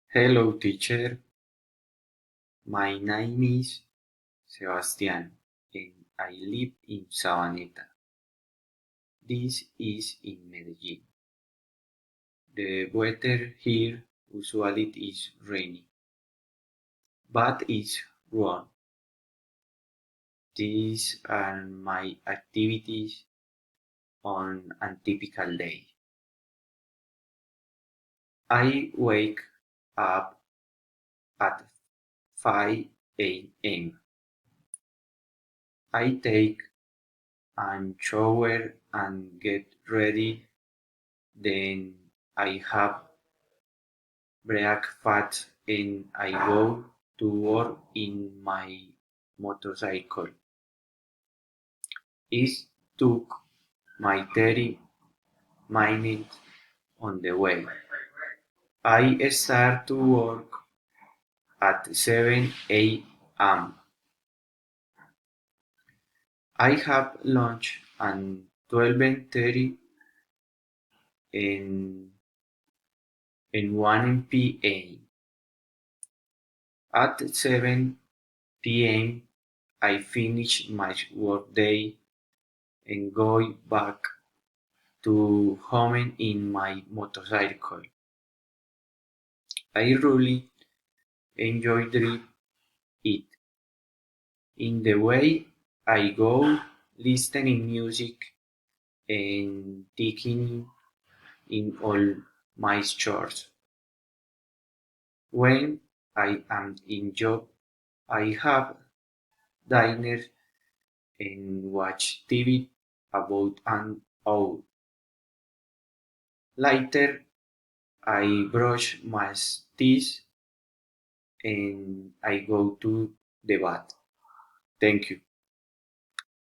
Hello, teacher. My name is Sebastian and I live in Sabaneta. This is in Medellin. The weather here usually is rainy, but it's wrong. These are my activities on a typical day. I wake up at 5 a.m. I take a shower and get ready. Then I have breakfast and I go to work in my motorcycle. It took my 30 minutes on the way. I start to work at 7 a.m. I have lunch at 12:30 and 1 p.m. At 7 p.m. I finish my workday and go back to home in my motorcycle. I really enjoy it. In the way I go listening music and taking in all my chores. When I am in job, I have dinner and watch TV about an hour. Later, I brush my teeth and I go to the bath. Thank you.